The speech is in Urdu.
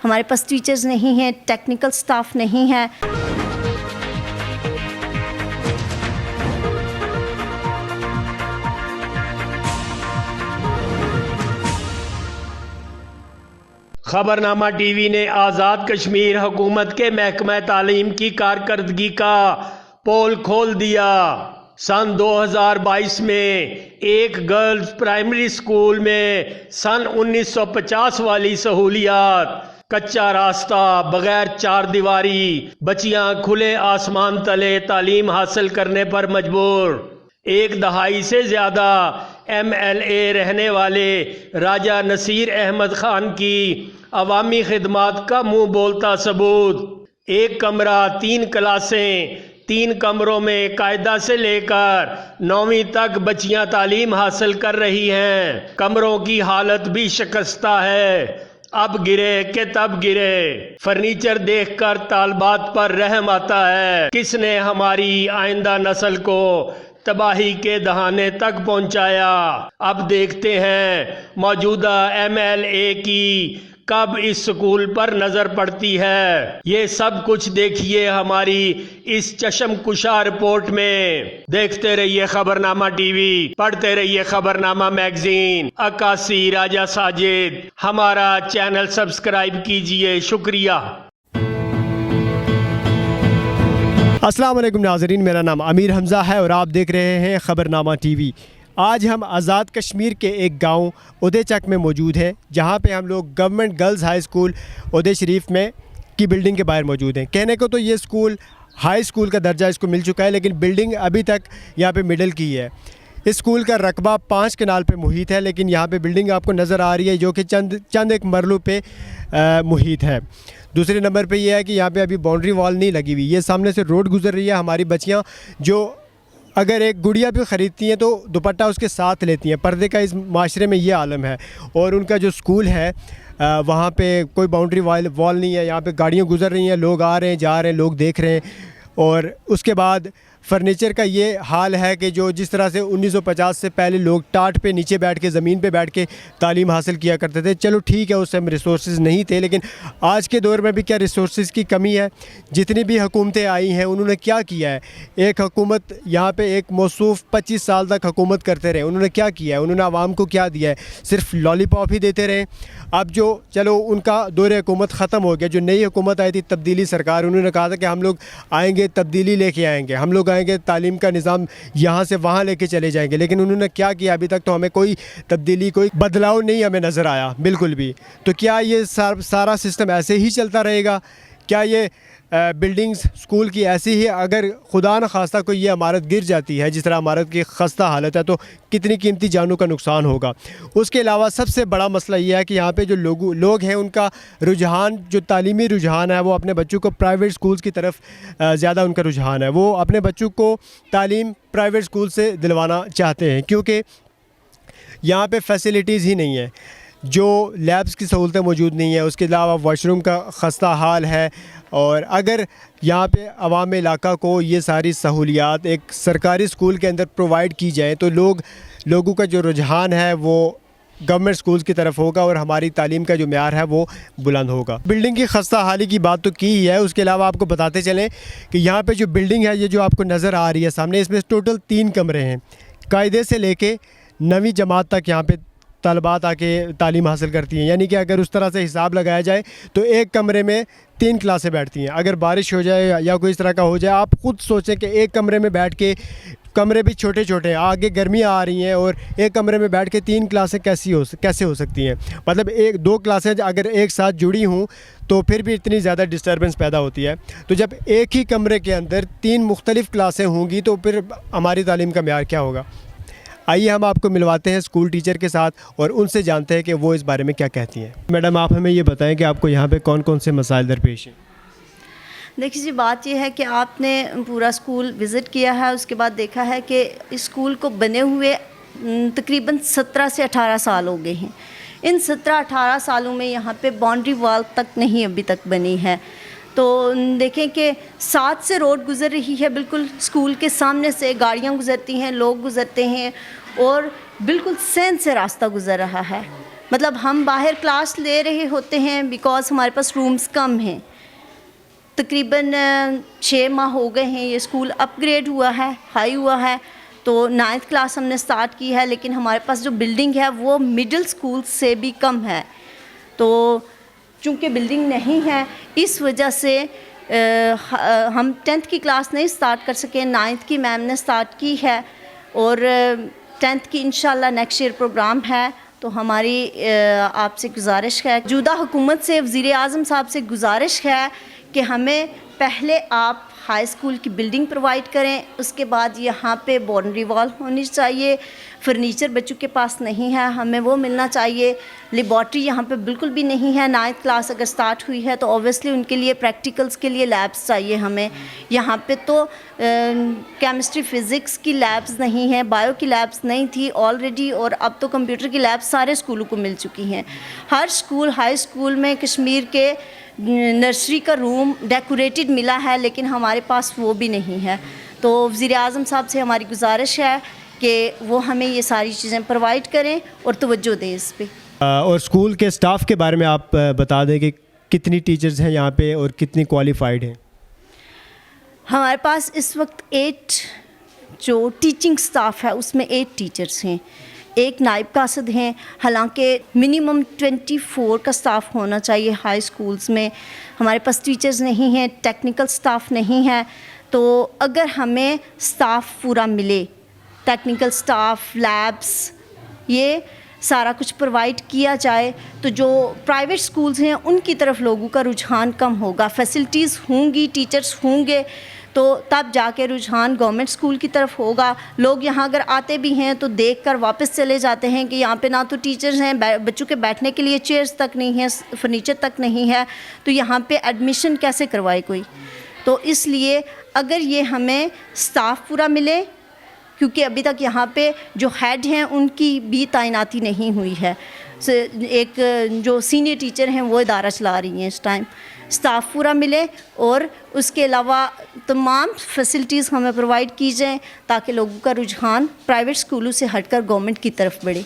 ہمارے پاس ٹیچرز نہیں ہیں، ٹیکنیکل سٹاف نہیں ہے. خبرنامہ ٹی وی نے آزاد کشمیر حکومت کے محکمہ تعلیم کی کارکردگی کا پول کھول دیا. سن 2022 میں ایک گرلز پرائمری سکول میں سن 1950 والی سہولیات، کچا راستہ، بغیر چار دیواری، بچیاں کھلے آسمان تلے تعلیم حاصل کرنے پر مجبور. ایک دہائی سے زیادہ ایم ایل اے رہنے والے راجہ نصیر احمد خان کی عوامی خدمات کا منہ بولتا ثبوت. ایک کمرہ، 3 کلاسیں، 3 کمروں میں قاعدہ سے لے کر 9ویں تک بچیاں تعلیم حاصل کر رہی ہیں. کمروں کی حالت بھی شکستہ ہے، اب گرے کہ تب گرے. فرنیچر دیکھ کر طالبات پر رحم آتا ہے. کس نے ہماری آئندہ نسل کو تباہی کے دہانے تک پہنچایا؟ اب دیکھتے ہیں موجودہ ایم ایل اے کی کب اس سکول پر نظر پڑتی ہے. یہ سب کچھ دیکھیے ہماری اس چشم کشا رپورٹ میں. دیکھتے رہیے خبرنامہ ٹی وی، پڑھتے رہیے خبرنامہ میگزین. عکاسی راجہ ساجد. ہمارا چینل سبسکرائب کیجئے. شکریہ. السلام علیکم ناظرین، میرا نام امیر حمزہ ہے اور آپ دیکھ رہے ہیں خبرنامہ ٹی وی. آج ہم آزاد کشمیر کے ایک گاؤں ادے چک میں موجود ہیں، جہاں پہ ہم لوگ گورنمنٹ گرلز ہائی اسکول ادے شریف میں کی بلڈنگ کے باہر موجود ہیں. کہنے کو تو یہ اسکول ہائی اسکول کا درجہ اس کو مل چکا ہے، لیکن بلڈنگ ابھی تک یہاں پہ مڈل کی ہے. اس اسکول کا رقبہ 5 کنال پہ محیط ہے، لیکن یہاں پہ بلڈنگ آپ کو نظر آ رہی ہے جو کہ چند ایک مرلوں پہ محیط ہے. دوسرے نمبر پہ یہ ہے کہ یہاں پہ ابھی باؤنڈری وال نہیں لگی ہوئی. یہ سامنے سے روڈ گزر رہی ہے. ہماری بچیاں جو اگر ایک گڑیا بھی خریدتی ہیں تو دوپٹہ اس کے ساتھ لیتی ہیں. پردے کا اس معاشرے میں یہ عالم ہے. اور ان کا جو اسکول ہے وہاں پہ کوئی باؤنڈری وال نہیں ہے. یہاں پہ گاڑیاں گزر رہی ہیں، لوگ آ رہے ہیں جا رہے ہیں، لوگ دیکھ رہے ہیں. اور اس کے بعد فرنیچر کا یہ حال ہے کہ جو جس طرح سے 1950 سے پہلے لوگ ٹاٹ پہ نیچے بیٹھ کے زمین پہ بیٹھ کے تعلیم حاصل کیا کرتے تھے. چلو ٹھیک ہے، اس ٹائم ریسورسز نہیں تھے، لیکن آج کے دور میں بھی کیا ریسورسز کی کمی ہے؟ جتنی بھی حکومتیں آئی ہیں انہوں نے کیا کیا ہے؟ ایک حکومت یہاں پہ ایک موصوف 25 سال تک حکومت کرتے رہے. انہوں نے کیا کیا ہے؟ انہوں نے عوام کو کیا دیا ہے؟ صرف لالی پاپ ہی دیتے رہے. اب جو چلو ان کا دور حکومت ختم ہو گیا. جو نئی حکومت آئی تھی تبدیلی سرکار، انہوں نے کہا تھا کہ ہم لوگ آئیں گے، تبدیلی لے کے آئیں گے، ہم لوگ آئیں گے، تعلیم کا نظام یہاں سے وہاں لے کے چلے جائیں گے. لیکن انہوں نے کیا کیا؟ ابھی تک تو ہمیں کوئی تبدیلی، کوئی بدلاؤ نہیں ہمیں نظر آیا بالکل بھی. تو کیا یہ سارا سسٹم ایسے ہی چلتا رہے گا؟ کیا یہ بلڈنگز اسکول کی ایسی ہی اگر خدا نخواستہ کوئی یہ عمارت گر جاتی ہے، جس طرح عمارت کی خستہ حالت ہے، تو کتنی قیمتی جانوں کا نقصان ہوگا؟ اس کے علاوہ سب سے بڑا مسئلہ یہ ہے کہ یہاں پہ جو لوگ ہیں ان کا رجحان، جو تعلیمی رجحان ہے، وہ اپنے بچوں کو پرائیویٹ اسکولز کی طرف زیادہ ان کا رجحان ہے. وہ اپنے بچوں کو تعلیم پرائیویٹ اسکول سے دلوانا چاہتے ہیں، کیونکہ یہاں پہ فیسلٹیز ہی نہیں ہیں. جو لیبس کی سہولتیں موجود نہیں ہیں، اس کے علاوہ واش روم کا خستہ حال ہے. اور اگر یہاں پہ عوام علاقہ کو یہ ساری سہولیات ایک سرکاری اسکول کے اندر پرووائڈ کی جائے تو لوگوں کا جو رجحان ہے وہ گورنمنٹ اسکولز کی طرف ہوگا اور ہماری تعلیم کا جو معیار ہے وہ بلند ہوگا. بلڈنگ کی خستہ حالی کی بات تو کی ہی ہے. اس کے علاوہ آپ کو بتاتے چلیں کہ یہاں پہ جو بلڈنگ ہے، یہ جو آپ کو نظر آ رہی ہے سامنے، اس میں ٹوٹل 3 کمرے ہیں. قاعدے سے لے کے 9ویں جماعت تک یہاں پہ طالبات آ کے تعلیم حاصل کرتی ہیں. یعنی کہ اگر اس طرح سے حساب لگایا جائے تو ایک کمرے میں 3 کلاسیں بیٹھتی ہیں. اگر بارش ہو جائے یا کوئی اس طرح کا ہو جائے، آپ خود سوچیں کہ ایک کمرے میں بیٹھ کے، کمرے بھی چھوٹے چھوٹے ہیں، آگے گرمیاں آ رہی ہیں، اور ایک کمرے میں بیٹھ کے 3 کلاسیں کیسے ہو سکتی ہیں؟ مطلب 2 کلاسیں اگر ایک ساتھ جڑی ہوں تو پھر بھی اتنی زیادہ ڈسٹربنس پیدا ہوتی ہے. تو جب ایک ہی کمرے کے اندر 3 مختلف کلاسیں ہوں گی تو پھر ہماری تعلیم کا معیار کیا ہوگا؟ آئیے ہم آپ کو ملواتے ہیں اسکول ٹیچر کے ساتھ اور ان سے جانتے ہیں کہ وہ اس بارے میں کیا کہتی ہیں. میڈم، آپ ہمیں یہ بتائیں کہ آپ کو یہاں پہ کون کون سے مسائل درپیش ہیں؟ دیکھیے جی، بات یہ ہے کہ آپ نے پورا اسکول وزٹ کیا ہے، اس کے بعد دیکھا ہے کہ اسکول کو بنے ہوئے تقریباً 17 سے 18 سال ہو گئے ہیں. ان 17-18 سالوں میں یہاں پہ باؤنڈری وال تک نہیں ابھی تک بنی ہے. تو دیکھیں کہ 7 سے روڈ گزر رہی ہے، بالکل اسکول کے سامنے سے گاڑیاں گزرتی ہیں، لوگ گزرتے ہیں، اور بالکل سین سے راستہ گزر رہا ہے. مطلب ہم باہر کلاس لے رہے ہوتے ہیں بیکاز ہمارے پاس رومز کم ہیں. تقریباً 6 ماہ ہو گئے ہیں یہ اسکول اپ گریڈ ہوا ہے, ہائی ہوا ہے, تو 9th کلاس ہم نے سٹارٹ کی ہے, لیکن ہمارے پاس جو بلڈنگ ہے وہ مڈل اسکول سے بھی کم ہے. تو چونکہ بلڈنگ نہیں ہے اس وجہ سے ہم 10th کی کلاس نہیں سٹارٹ کر سکے. 9th کی میم نے سٹارٹ کی ہے اور 10th کی انشاءاللہ نیکسٹ ایئر پروگرام ہے. تو ہماری آپ سے گزارش ہے, موجودہ حکومت سے, وزیر اعظم صاحب سے گزارش ہے کہ ہمیں پہلے آپ ہائی اسکول کی بلڈنگ پرووائڈ کریں, اس کے بعد یہاں پہ باؤنڈری وال ہونی چاہیے. فرنیچر بچوں کے پاس نہیں ہے, ہمیں وہ ملنا چاہیے. لیبارٹری یہاں پہ بالکل بھی نہیں ہے. 9th کلاس اگر سٹارٹ ہوئی ہے تو اوبویسلی ان کے لیے پریکٹیکلز کے لیے لیبس چاہیے ہمیں. یہاں پہ تو کیمسٹری فزکس کی لیبس نہیں ہیں, بایو کی لیبس نہیں تھی آلریڈی, اور اب تو کمپیوٹر کی لیبس سارے اسکولوں کو مل چکی ہیں. ہر اسکول ہائی اسکول میں کشمیر کے نرسری کا روم ڈیکوریٹڈ ملا ہے, لیکن ہمارے پاس وہ بھی نہیں ہے. تو وزیر اعظم صاحب سے ہماری گزارش ہے کہ وہ ہمیں یہ ساری چیزیں پرووائڈ کریں اور توجہ دیں اس پہ. اور اسکول کے اسٹاف کے بارے میں آپ بتا دیں کہ کتنی ٹیچرز ہیں یہاں پہ اور کتنی کوالیفائڈ ہیں؟ ہمارے پاس اس وقت 8 جو ٹیچنگ اسٹاف ہے اس میں 8 ٹیچرز ہیں, 1 نائب قاصد ہیں. حالانکہ منیمم 24 کا اسٹاف ہونا چاہیے ہائی اسکولز میں. ہمارے پاس ٹیچرز نہیں ہیں, ٹیکنیکل اسٹاف نہیں ہے. تو اگر ہمیں اسٹاف پورا ملے, ٹیکنیکل اسٹاف, لیبس, یہ سارا کچھ پرووائڈ کیا جائے تو جو پرائیویٹ اسکولز ہیں ان کی طرف لوگوں کا رجحان کم ہوگا. فیسلٹیز ہوں گی, ٹیچرز ہوں گے, تو تب جا کے رجحان گورنمنٹ اسکول کی طرف ہوگا. لوگ یہاں اگر آتے بھی ہیں تو دیکھ کر واپس چلے جاتے ہیں کہ یہاں پہ نہ تو ٹیچرز ہیں, بچوں کے بیٹھنے کے لیے چیئرز تک نہیں ہیں, فرنیچر تک نہیں ہے, تو یہاں پہ ایڈمیشن کیسے کروائے کوئی. تو اس لیے اگر یہ ہمیں اسٹاف پورا ملے, کیونکہ ابھی تک یہاں پہ جو ہیڈ ہیں ان کی بھی تعیناتی نہیں ہوئی ہے, ایک جو سینئر ٹیچر ہیں وہ ادارہ چلا رہی ہیں اس ٹائم. اسٹاف پورا ملے اور اس کے علاوہ تمام فیسلٹیز ہمیں پرووائڈ کی جائیں تاکہ لوگوں کا رجحان پرائیویٹ اسکولوں سے ہٹ کر گورنمنٹ کی طرف بڑھے.